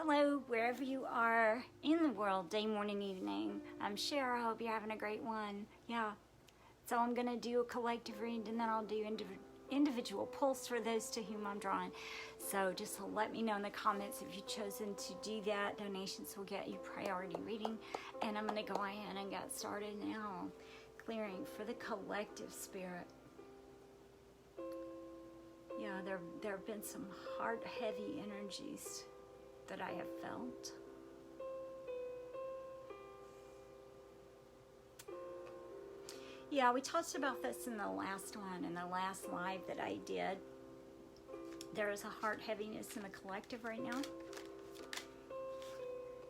Hello, wherever you are in the world, day, morning, evening. I'm Sher. I hope you're having a great one. Yeah. So I'm going to do a collective read, and then I'll do individual pulls for those to whom I'm drawing. So just let me know in the comments if you've chosen to do that. Donations will get you priority reading. And I'm going to go ahead and get started now. Clearing for the collective spirit. Yeah, there have been some heavy energies that I have felt. Yeah, we talked about this in the last one, in the last live that I did. There is a heart heaviness in the collective right now.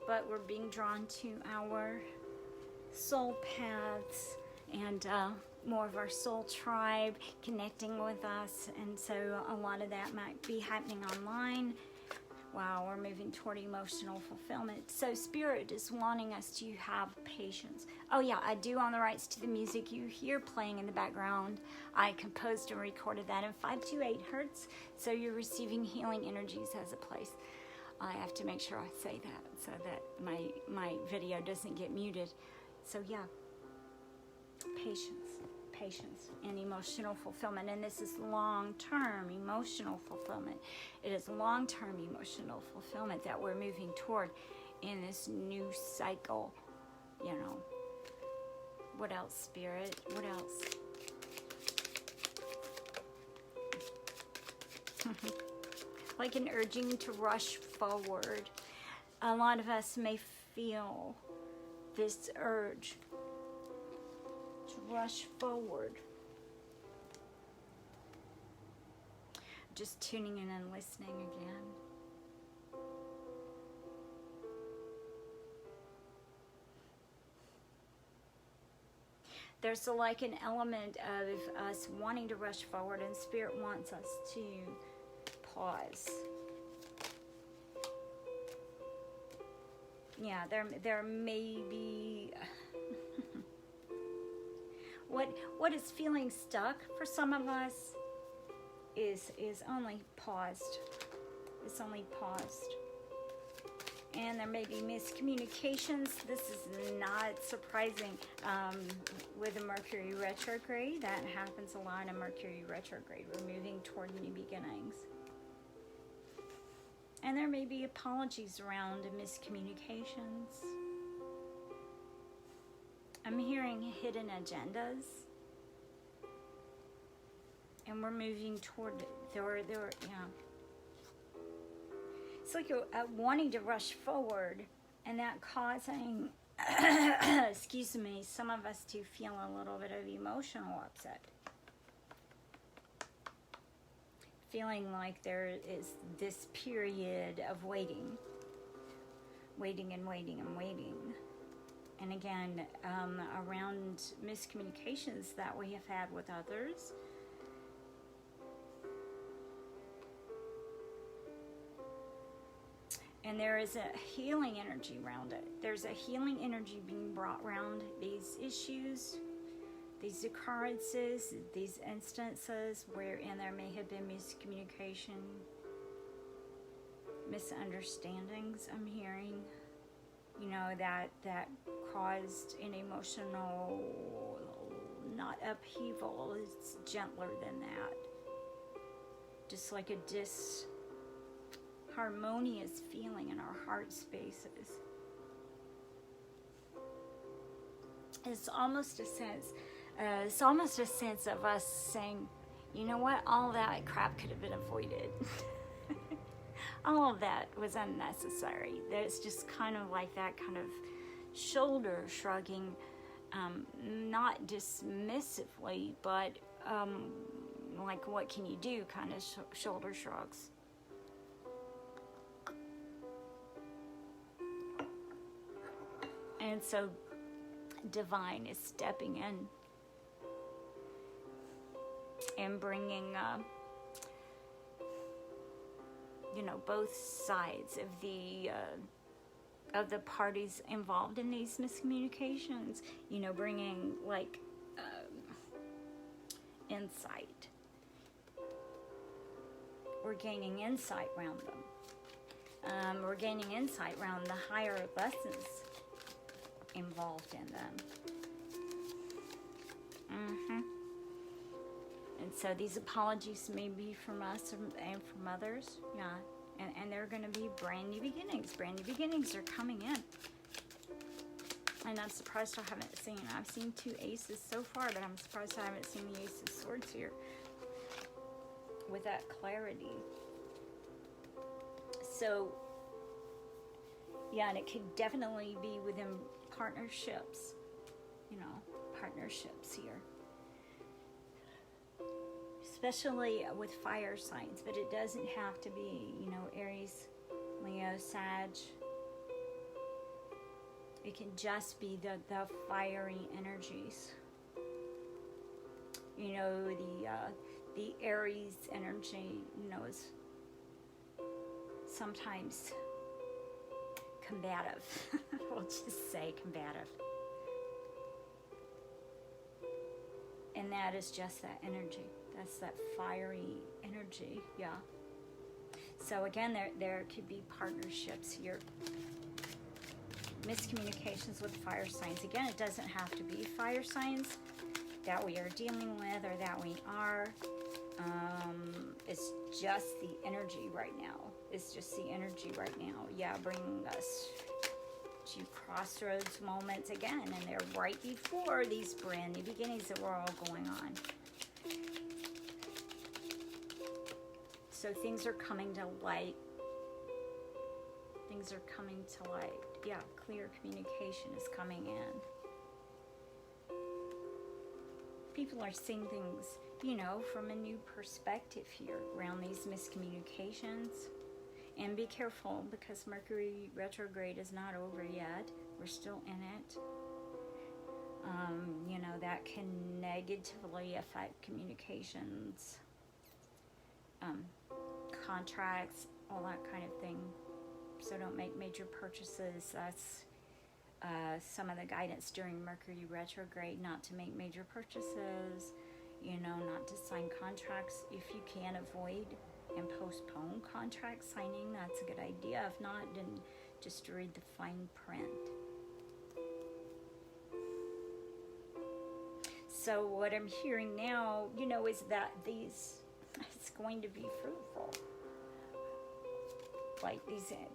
But we're being drawn to our soul paths and more of our soul tribe connecting with us. And so a lot of that might be happening online. Wow, we're moving toward emotional fulfillment. So Spirit is wanting us to have patience. Oh yeah, I do own the rights to the music you hear playing in the background. I composed and recorded that in 528 hertz. So you're receiving healing energies as it plays. I have to make sure I say that so that my video doesn't get muted. So yeah, patience and emotional fulfillment. And this is long-term emotional fulfillment. It is long-term emotional fulfillment that we're moving toward in this new cycle. You know, what else, Spirit? What else? Like an urging to rush forward. A lot of us may feel this urge rush forward. Just tuning in and listening again. There's like an element of us wanting to rush forward, and Spirit wants us to pause. Yeah, there may be what is feeling stuck for some of us is only paused. It's only paused. And there may be miscommunications. This is not surprising with a Mercury retrograde. That happens a lot in Mercury retrograde. We're moving toward new beginnings. And there may be apologies around miscommunications. I'm hearing hidden agendas, and we're moving toward there. Yeah. It's like you're wanting to rush forward, and that causing, excuse me, some of us to feel a little bit of emotional upset, feeling like there is this period of waiting. And again, around miscommunications that we have had with others. And there is a healing energy around it. There's a healing energy being brought around these issues, these occurrences, these instances wherein there may have been miscommunication, misunderstandings, I'm hearing. You know, that caused an emotional, not upheaval, it's gentler than that. Just like a disharmonious feeling in our heart spaces. It's almost a sense of us saying, you know what, all that crap could have been avoided. All of that was unnecessary. There's just kind of like that kind of shoulder shrugging, not dismissively, but like what can you do kind of shoulder shrugs. And so Divine is stepping in and bringing both sides of the parties involved in these miscommunications, bringing like insight. We're gaining insight around them. We're gaining insight around the higher lessons involved in them. And so these apologies may be from us and from others. Yeah. And they're going to be brand new beginnings. Brand new beginnings are coming in. And I'm surprised I haven't seen. I've seen 2 aces so far, but I'm surprised I haven't seen the Ace of Swords here with that clarity. So, yeah, and it could definitely be within partnerships. You know, partnerships here. Especially with fire signs, but it doesn't have to be, you know, Aries, Leo, Sag. It can just be the fiery energies. You know, the Aries energy, you know, is sometimes combative. We'll just say combative. And that is just that energy. That's that fiery energy, yeah. So again, there could be partnerships here. Miscommunications with fire signs. Again, it doesn't have to be fire signs that we are dealing with or that we are. It's just the energy right now. It's just the energy right now. Yeah, bringing us to crossroads moments again. And they're right before these brand new beginnings that we're all going on. So things are coming to light. Things are coming to light. Yeah, clear communication is coming in. People are seeing things, you know, from a new perspective here around these miscommunications. And be careful because Mercury retrograde is not over yet. We're still in it. You know, that can negatively affect communications, contracts, all that kind of thing. So don't make major purchases. That's some of the guidance during Mercury retrograde, not to make major purchases, you know, not to sign contracts. If you can avoid and postpone contract signing, that's a good idea. If not, then just read the fine print. So what I'm hearing now, you know, is that it's going to be fruitful. Like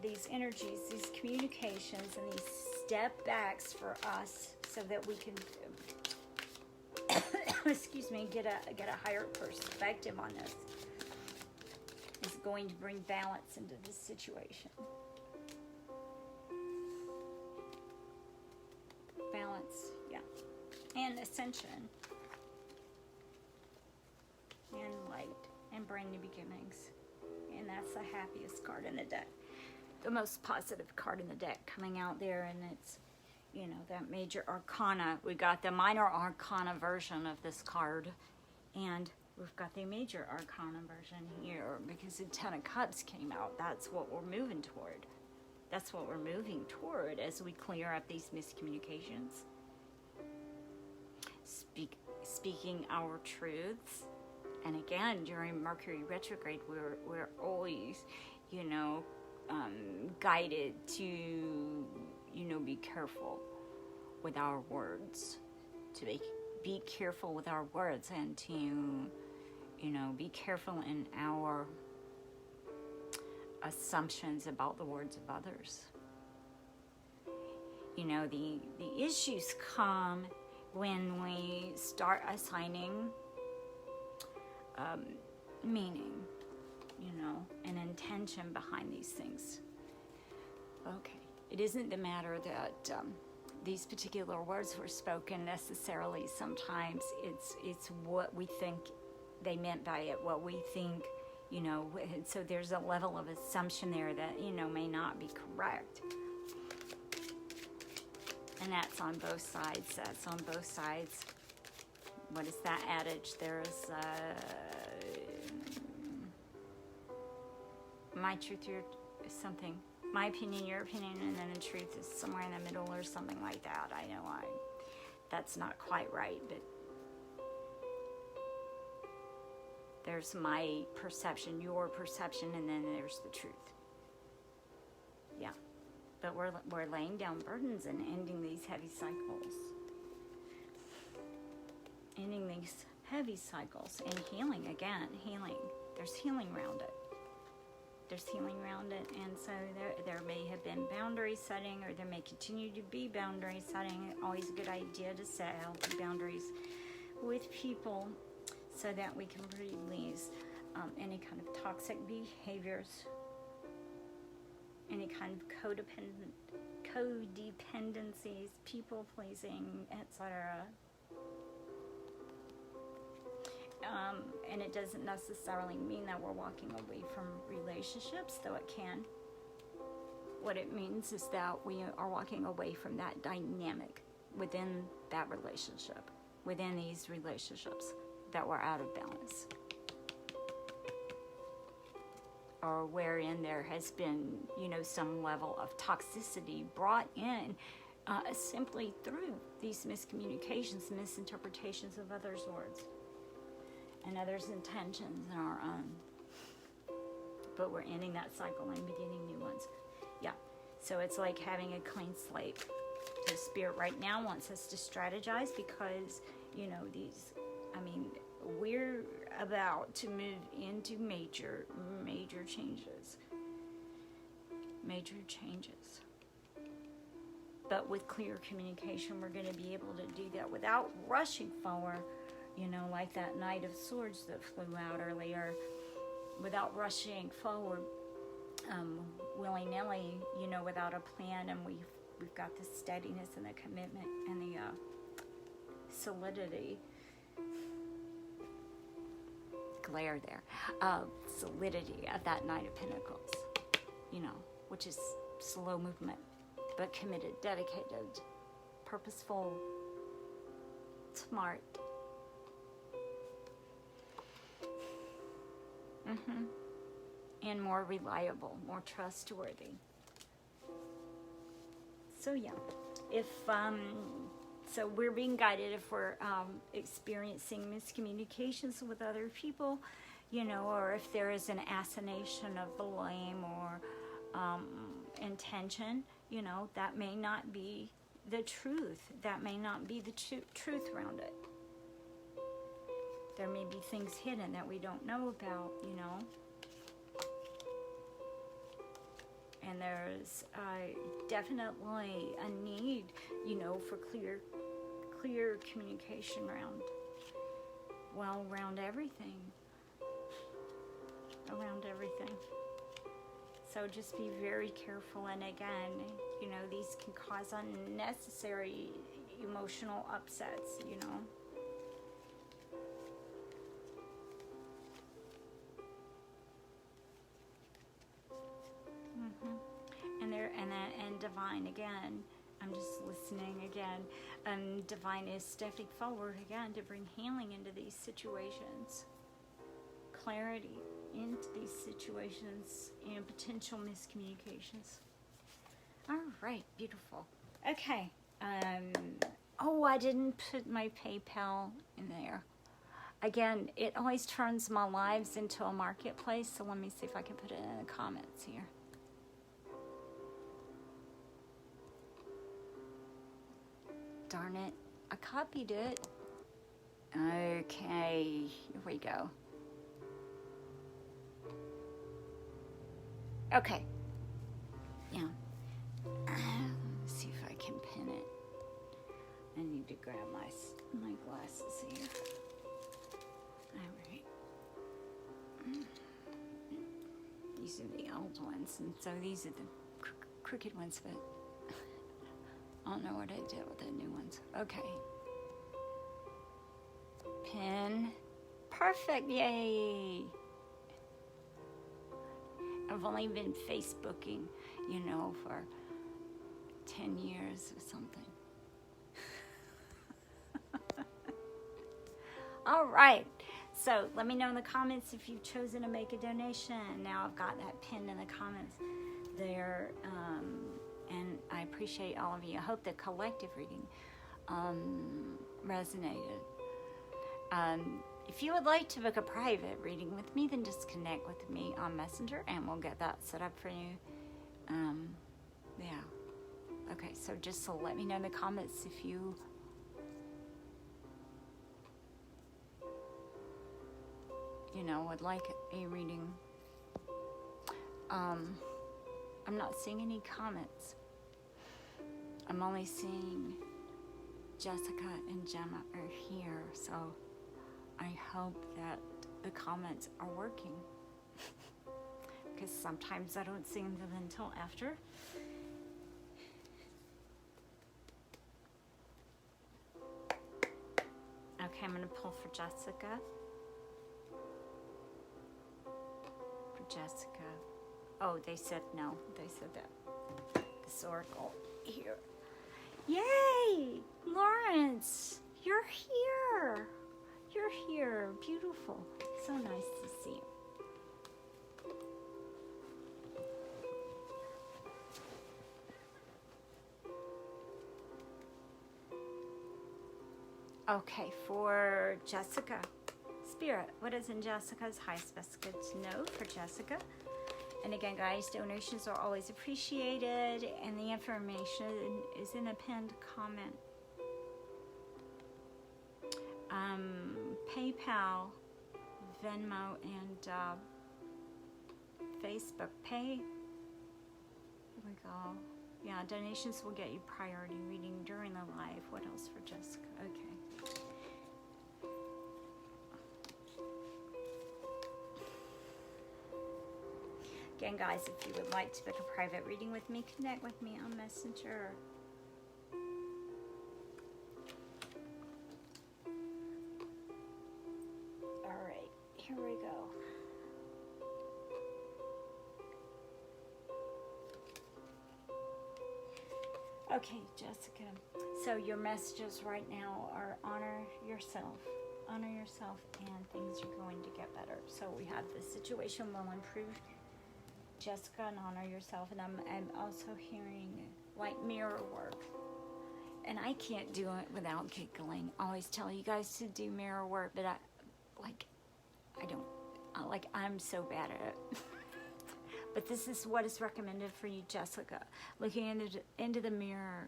these energies, these communications, and these step backs for us, so that we can, excuse me, get a higher perspective on this. Is going to bring balance into this situation. Balance, yeah, and ascension, and light, and brand new beginnings. And that's the happiest card in the deck. The most positive card in the deck coming out there. And it's, you know, that major arcana. We got the minor arcana version of this card. And we've got the major arcana version here. Because the 10 of Cups came out. That's what we're moving toward. That's what we're moving toward as we clear up these miscommunications. Speaking our truths. And again, during Mercury retrograde, we're always, you know, guided to, you know, be careful with our words, to be careful with our words, and to, you know, be careful in our assumptions about the words of others. You know, the issues come when we start assigning meaning, you know, and intention behind these things. Okay, it isn't the matter that these particular words were spoken necessarily. Sometimes it's what we think they meant by it, what we think, you know, and so there's a level of assumption there that, you know, may not be correct. And that's on both sides. That's on both sides. What is that adage? There's my truth, your something. My opinion, your opinion, and then the truth is somewhere in the middle or something like that. I know that's not quite right, but there's my perception, your perception, and then there's the truth. But we're laying down burdens and ending these heavy cycles. Ending these heavy cycles and healing again. Healing. There's healing around it. There's healing around it. And so there may have been boundary setting, or there may continue to be boundary setting. Always a good idea to set healthy boundaries with people so that we can release any kind of toxic behaviors, any kind of codependencies, people pleasing, etc. And it doesn't necessarily mean that we're walking away from relationships, though it can. What it means is that we are walking away from that dynamic within that relationship, within these relationships that were out of balance, or wherein there has been, some level of toxicity brought in simply through these miscommunications, misinterpretations of others' words and others' intentions and our own. But we're ending that cycle and beginning new ones. Yeah. So it's like having a clean slate. The Spirit right now wants us to strategize because, we're about to move into major changes. Major changes. But with clear communication, we're going to be able to do that without rushing forward, like that Knight of Swords that flew out earlier, without rushing forward willy-nilly, without a plan. And we've got the steadiness and the commitment and the solidity. Glare there. Solidity of that Knight of Pentacles, which is slow movement, but committed, dedicated, purposeful, smart. And more reliable, more trustworthy. So yeah, if so we're being guided if we're experiencing miscommunications with other people, or if there is an assignation of blame or intention, that may not be the truth. That may not be the truth around it. There may be things hidden that we don't know about, And there's definitely a need, for clear communication around everything. Around everything. So just be very careful. And again, these can cause unnecessary emotional upsets, And divine again. I'm just listening again. Divine is stepping forward again to bring healing into these situations, clarity into these situations, and potential miscommunications. All right, beautiful. Okay. I didn't put my PayPal in there. Again, it always turns my lives into a marketplace, so let me see if I can put it in the comments here. Darn it, I copied it. Okay, here we go. Okay. Yeah. Let's see if I can pin it. I need to grab my glasses here. Alright. These are the old ones, and so these are the crooked ones, but I don't know what I did with the new ones. Okay. Pin. Perfect. Yay. I've only been Facebooking, for 10 years or something. All right. So let me know in the comments if you've chosen to make a donation. Now I've got that pinned in the comments there. And I appreciate all of you. I hope the collective reading resonated. If you would like to book a private reading with me, then just connect with me on Messenger and we'll get that set up for you. Yeah. So just so let me know in the comments if you would like a reading. I'm not seeing any comments. I'm only seeing Jessica and Gemma are here, so I hope that the comments are working. Because sometimes I don't see them until after. Okay, I'm going to pull for Jessica. Jessica. Oh, they said no. They said that. This oracle here. Yay! Lawrence, you're here. You're here. Beautiful. So nice to see you. Okay, for Jessica. Spirit, what is in Jessica's highest best good to know for Jessica? And again, guys, donations are always appreciated, and the information is in a pinned comment. PayPal, Venmo, and Facebook Pay. Here we go. Yeah, donations will get you priority reading during the live. What else for Jessica? Okay. Again, guys, if you would like to book a private reading with me, connect with me on Messenger. All right, here we go. Okay, Jessica. So your messages right now are honor yourself. Honor yourself, and things are going to get better. So we have the situation will improve. Jessica, and honor yourself. And I'm also hearing like mirror work, and I can't do it without giggling. I always tell you guys to do mirror work, but I'm so bad at it. But this is what is recommended for you, Jessica. Looking into the mirror.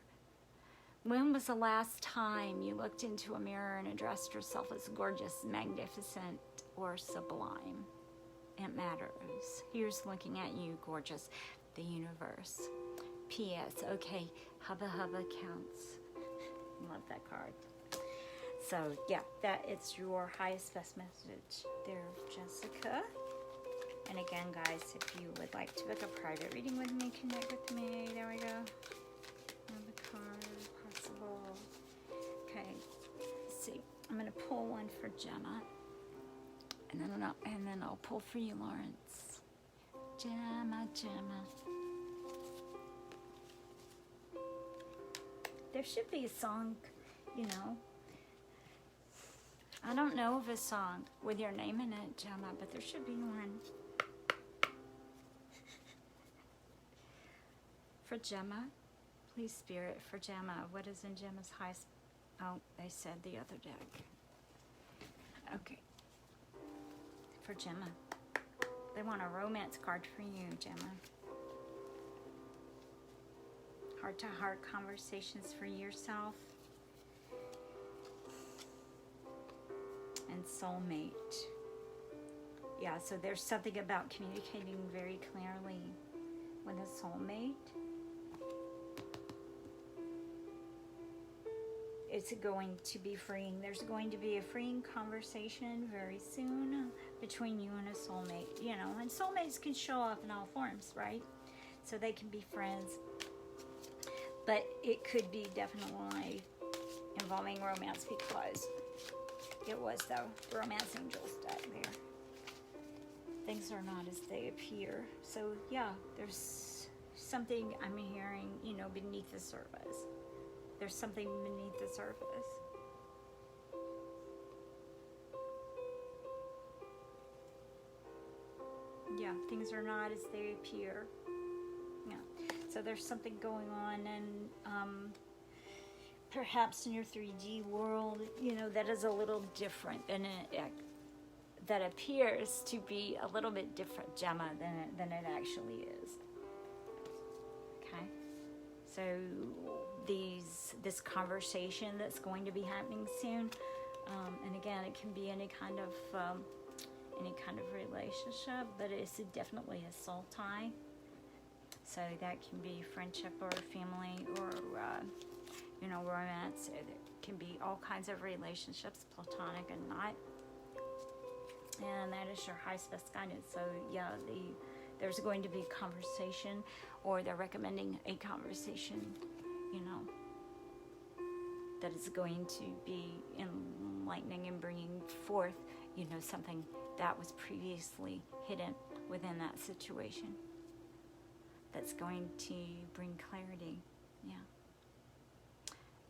When was the last time you looked into a mirror and addressed yourself as gorgeous, magnificent, or sublime? It matters. Here's looking at you, gorgeous. The universe. P.S. Okay, hubba hubba counts. Love that card. So yeah, that it's your highest best message there, Jessica. And again, guys, if you would like to book a private reading with me, connect with me. There we go. Another card, possible. Okay, let's see. I'm gonna pull one for Gemma. And then I'll pull for you, Lawrence. Gemma. There should be a song, I don't know of a song with your name in it, Gemma, but there should be one. For Gemma, please, Spirit, for Gemma. What is in Gemma's highest? Oh, they said the other deck. Okay. For Gemma. They want a romance card for you, Gemma. Heart-to-heart conversations for yourself. And soulmate. Yeah, so there's something about communicating very clearly with a soulmate. It's going to be freeing. There's going to be a freeing conversation very soon between you and a soulmate, and soulmates can show up in all forms, right? So they can be friends, but it could be definitely involving romance, because it was the romance angels deck there. Things are not as they appear. So yeah, there's something I'm hearing, beneath the surface. There's something beneath the surface. Yeah, things are not as they appear. Yeah, so there's something going on, and perhaps in your 3D world, that is a little different than that appears to be a little bit different, Gemma, than it actually is. Okay, so this conversation that's going to be happening soon. And again, it can be any kind of relationship, but it's definitely a soul tie. So that can be friendship or family or romance. It can be all kinds of relationships, platonic and not. And that is your highest best guidance. So yeah, there's going to be conversation, or they're recommending a conversation, that is going to be enlightening and bringing forth, something that was previously hidden within that situation. That's going to bring clarity. Yeah.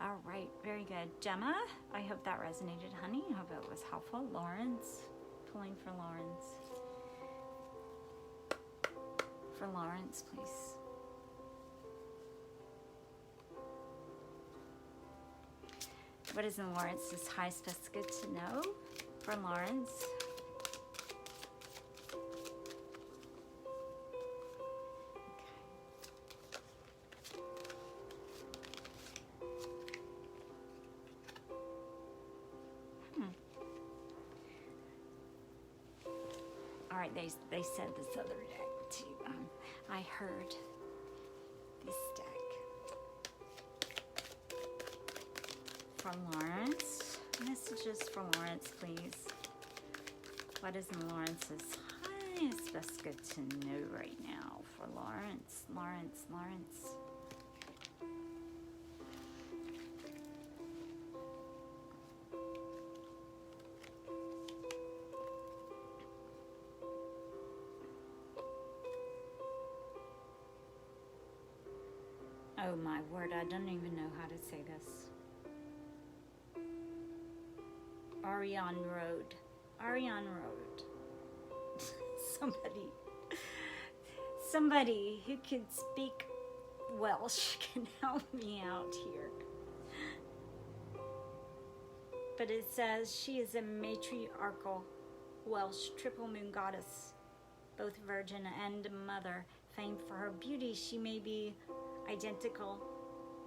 All right, very good. Gemma, I hope that resonated, honey. I hope it was helpful. Lawrence, pulling for Lawrence. For Lawrence, please. What is in Lawrence's highest best good to know for Lawrence? All right, they said this other deck too. I heard this deck from Lawrence. Messages for Lawrence, please. What is in Lawrence's highest best good to know right now for Lawrence? Lawrence. Oh my word, I don't even know how to say this. Ariane Road. Somebody who can speak Welsh can help me out here. But it says she is a matriarchal Welsh triple moon goddess, both virgin and mother. Famed for her beauty, she may be identical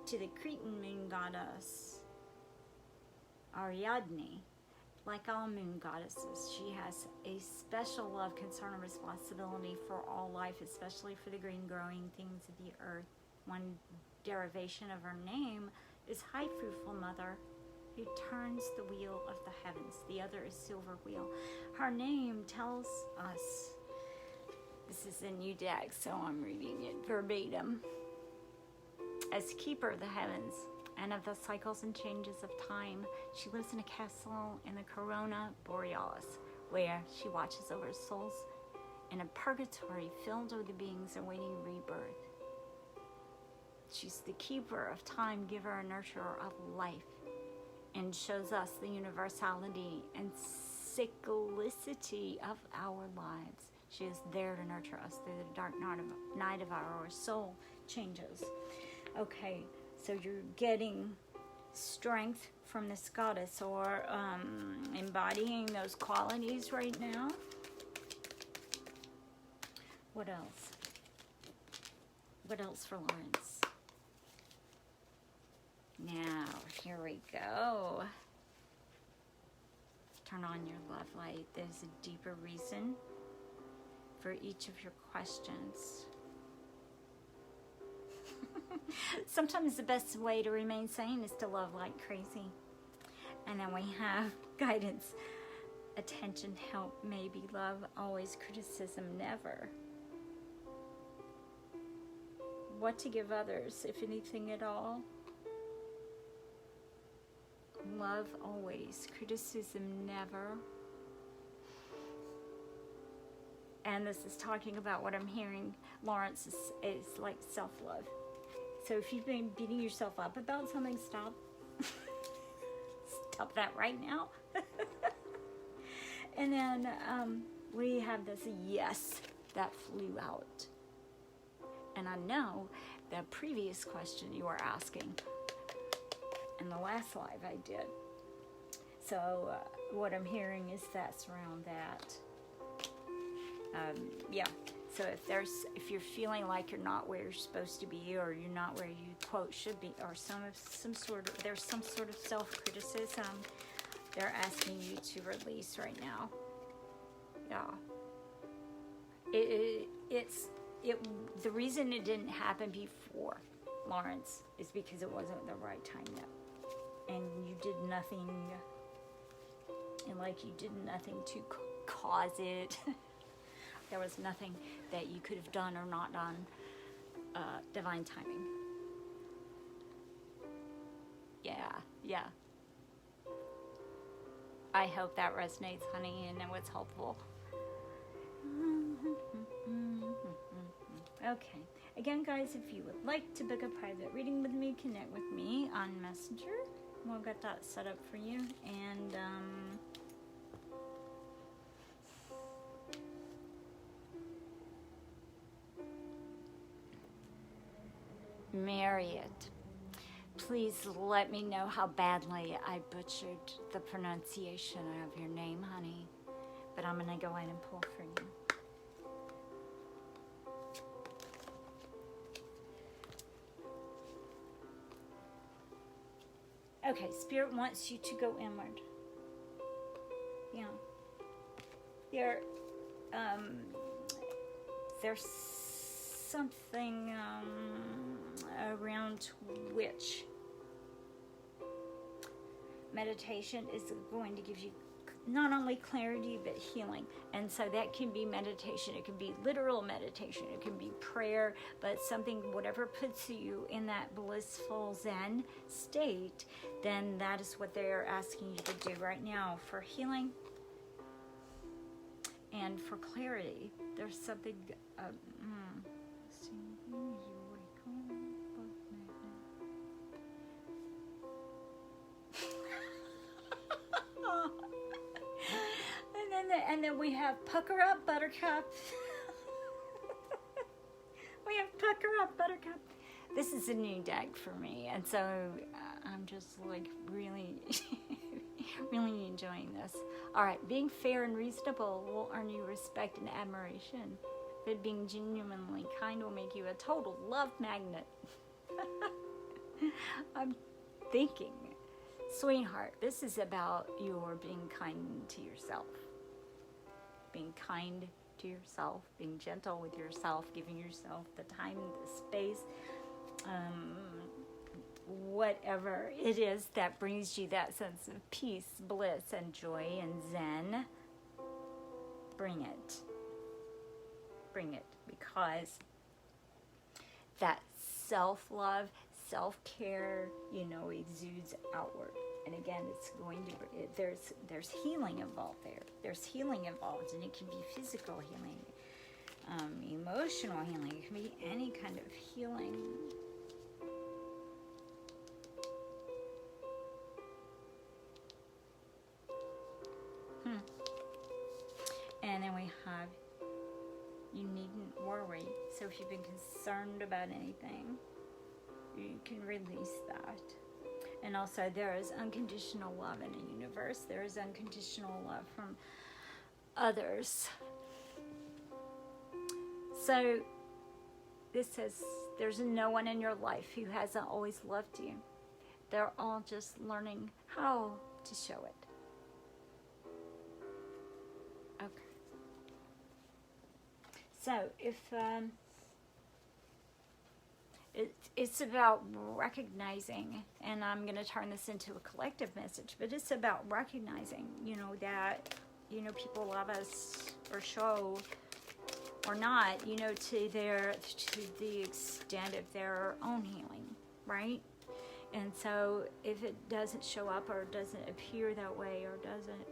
to the Cretan moon goddess Ariadne. Like all moon goddesses, she has a special love, concern, and responsibility for all life, especially for the green growing things of the earth. One derivation of her name is High Fruitful Mother, who turns the wheel of the heavens. The other is Silver Wheel. Her name tells us, this is a new deck, so I'm reading it verbatim, as keeper of the heavens and of the cycles and changes of time. She lives in a castle in the Corona Borealis, where she watches over souls in a purgatory filled with the beings awaiting rebirth. She's the keeper of time, giver and nurturer of life, and shows us the universality and cyclicity of our lives. She is there to nurture us through the dark night of our soul changes. Okay, so you're getting strength from this goddess, or embodying those qualities right now. What else? What else for Lawrence? Now, here we go. Turn on your love light. There's a deeper reason for each of your questions. Sometimes the best way to remain sane is to love like crazy. And then we have guidance, attention, help, maybe, love, always, criticism, never. What to give others, if anything at all. Love, always, criticism, never. And this is talking about what I'm hearing, Lawrence, is like self-love. So if you've been beating yourself up about something, stop. Stop that right now. And then we have this yes that flew out. And I know the previous question you were asking in the last live I did. So what I'm hearing is that's around that. Yeah. So if you're feeling like you're not where you're supposed to be, or you're not where you quote should be, or there's some sort of self-criticism, they're asking you to release right now. Yeah. The reason it didn't happen before, Lawrence, is because it wasn't the right time yet. And you did nothing, and like you did nothing to cause it. There was nothing that you could have done or not done. Divine timing. Yeah. I hope that resonates, honey, and it was helpful. Okay. Again, guys, if you would like to book a private reading with me, connect with me on Messenger. We'll get that set up for you. And Marriott, please let me know how badly I butchered the pronunciation of your name, honey. But I'm going to go in and pull for you. Okay, Spirit wants you to go inward. Yeah. There's something around which meditation is going to give you not only clarity but healing. And so that can be meditation, it can be literal meditation, it can be prayer, but something, whatever puts you in that blissful Zen state, then that is what they are asking you to do right now for healing and for clarity. There's something and then we have Pucker Up, Buttercup. We have Pucker Up, Buttercup. This is a new deck for me, and so I'm just like really, really enjoying this. All right, being fair and reasonable will earn you respect and admiration, but being genuinely kind will make you a total love magnet. I'm thinking, sweetheart, this is about your being kind to yourself. Being kind to yourself, being gentle with yourself, giving yourself the time, the space, whatever it is that brings you that sense of peace, bliss, and joy and zen, bring it. Bring it, because that self-love, self-care, exudes outward. And again, it's going to, there's healing involved there. There's healing involved, and it can be physical healing, emotional healing. It can be any kind of healing. And then we have, you needn't worry. So if you've been concerned about anything, you can release that. And also, there is unconditional love in the universe. There is unconditional love from others. So this says there's no one in your life who hasn't always loved you. They're all just learning how to show it. Okay. So if it's about recognizing, and I'm going to turn this into a collective message, but it's about recognizing, that, people love us or show or not, to the extent of their own healing, right? And so if it doesn't show up or doesn't appear that way or doesn't,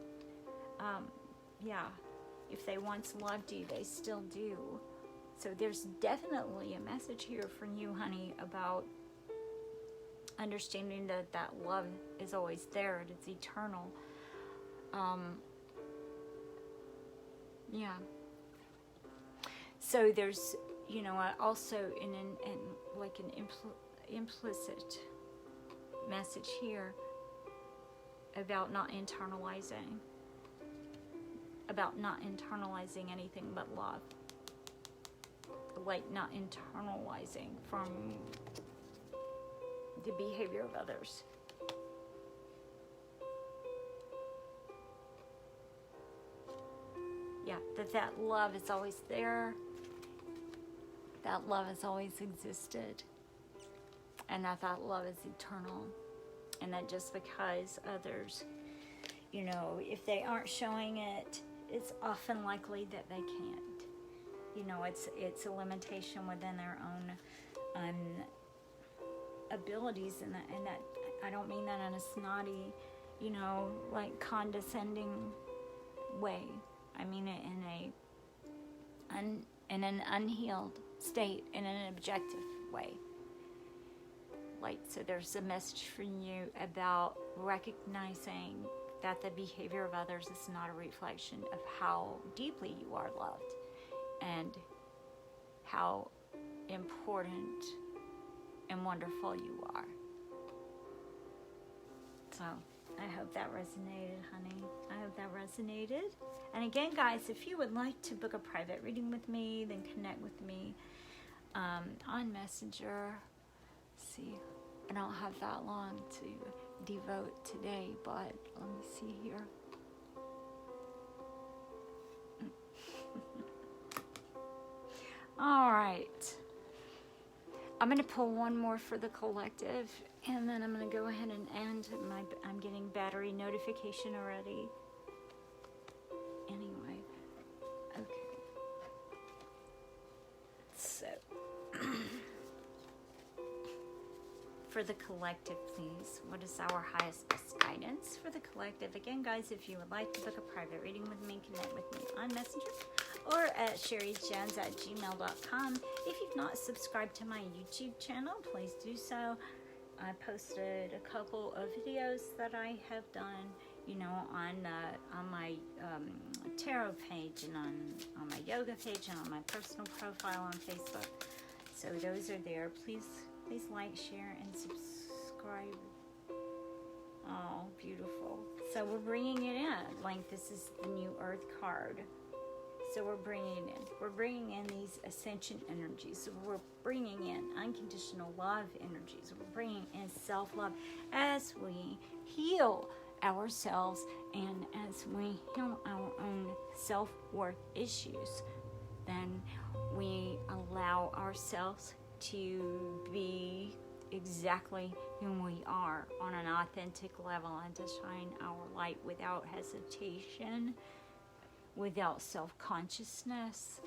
if they once loved you, they still do. So there's definitely a message here from you, honey, about understanding that love is always there and it's eternal. So there's, also an implicit message here about not internalizing anything but love. like not internalizing from the behavior of others. Yeah, that love is always there. That love has always existed. And that love is eternal. And that just because others, you know, if they aren't showing it, it's often likely that they can't. You know, it's a limitation within their own abilities, and that I don't mean that in a snotty, you know, like condescending way. I mean it in an unhealed state, in an objective way. Like, so there's a message for you about recognizing that the behavior of others is not a reflection of how deeply you are loved and how important and wonderful you are. So I hope that resonated, honey. I hope that resonated. And again, guys, if you would like to book a private reading with me, then connect with me on Messenger. Let's see, I don't have that long to devote today, but let me see here. All right. I'm going to pull one more for the collective, and then I'm going to go ahead and end I'm getting battery notification already. Anyway, okay. So, for the collective, please, what is our highest best guidance for the collective? Again, guys, if you would like to book a private reading with me, connect with me on Messenger or at sherrijens@gmail.com. If you've not subscribed to my YouTube channel, please do so. I posted a couple of videos that I have done, you know, on my tarot page and on my yoga page and on my personal profile on Facebook. So those are there. Please like, share, and subscribe. Oh, beautiful. So we're bringing it in. Like, this is the New Earth card. So we're bringing it in. We're bringing in these ascension energies. So we're bringing in unconditional love energies. We're bringing in self-love as we heal ourselves and as we heal our own self-worth issues. Then we allow ourselves to be exactly who we are on an authentic level and to shine our light without hesitation, without self-consciousness.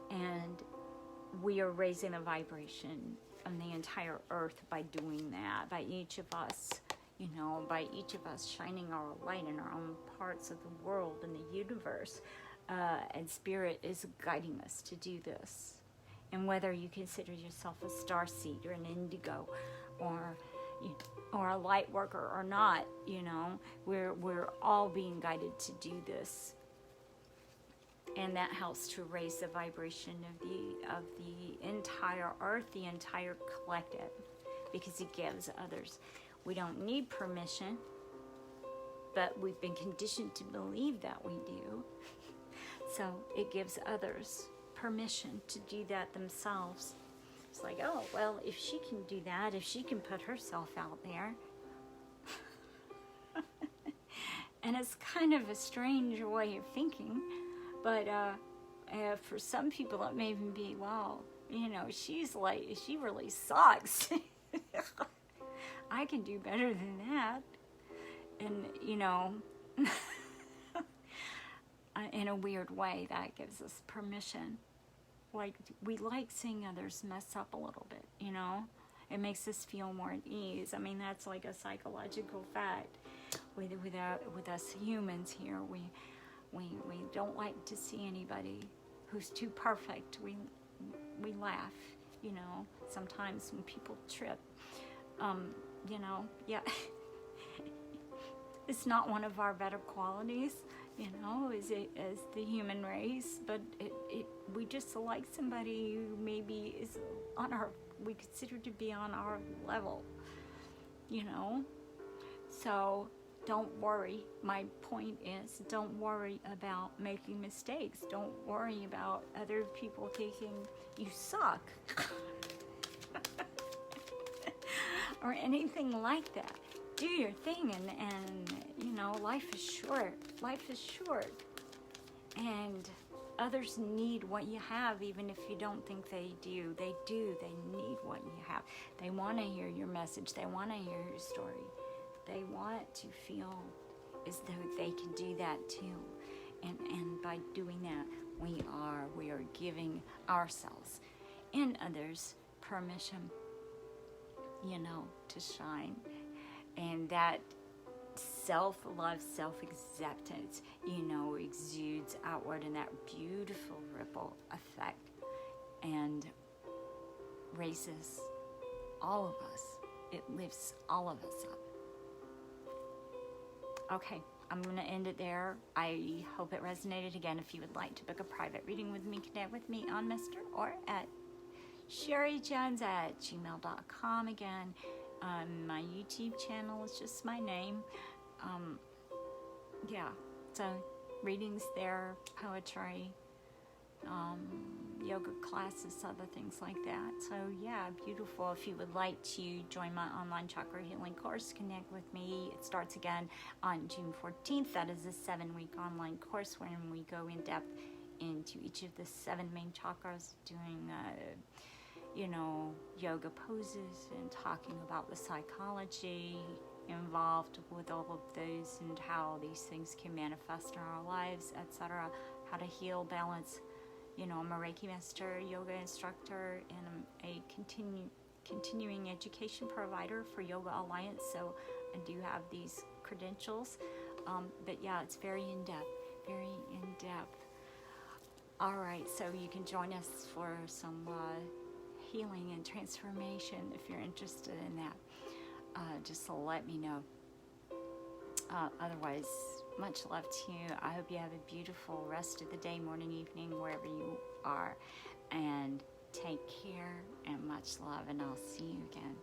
And we are raising the vibration on the entire earth by doing that, by each of us, you know, by each of us shining our light in our own parts of the world and the universe. And Spirit is guiding us to do this. And whether you consider yourself a starseed or an indigo or a light worker or not, you know, we're all being guided to do this, and that helps to raise the vibration of the entire earth, the entire collective, because it gives others. We don't need permission, but we've been conditioned to believe that we do. So it gives others permission to do that themselves. It's like, oh, well, if she can do that, if she can put herself out there. And it's kind of a strange way of thinking, but for some people it may even be, wow, you know, she really sucks. I can do better than that. And, you know, in a weird way, that gives us permission. Like, we like seeing others mess up a little bit, you know? It makes us feel more at ease. I mean, that's like a psychological fact. With us humans here, we don't like to see anybody who's too perfect. We laugh, you know, sometimes when people trip. You know, yeah. It's not one of our better qualities, you know, as the human race, but we just like somebody who maybe is we consider to be on our level, you know. So don't worry. My point is, don't worry about making mistakes. Don't worry about other people thinking you suck. Or anything like that. Do your thing, and you know, life is short. Life is short. And others need what you have, even if you don't think they do. They do. They need what you have. They want to hear your message. They want to hear your story. They want to feel as though they can do that too. And by doing that, we are giving ourselves and others permission, you know, to shine. And that self-love, self-acceptance, you know, exudes outward in that beautiful ripple effect and raises all of us. It lifts all of us up. Okay, I'm going to end it there. I hope it resonated. Again, if you would like to book a private reading with me, connect with me on Mr. or at sherrijens@gmail.com. Again, my YouTube channel is just my name. Yeah, so readings there, poetry, yoga classes, other things like that. So yeah, beautiful. If you would like to join my online chakra healing course, connect with me. It starts again on June 14th. That is a 7-week online course when we go in depth into each of the 7 main chakras, doing you know, yoga poses and talking about the psychology involved with all of those and how these things can manifest in our lives, etc. How to heal, balance. You know, I'm a Reiki master, yoga instructor, and I'm a continuing education provider for Yoga Alliance, so I do have these credentials. But yeah, it's very in-depth, very in-depth. All right, so you can join us for some healing and transformation if you're interested in that. Just let me know. Otherwise, much love to you. I hope you have a beautiful rest of the day, morning, evening, wherever you are. And take care and much love, and I'll see you again.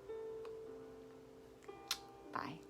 Bye.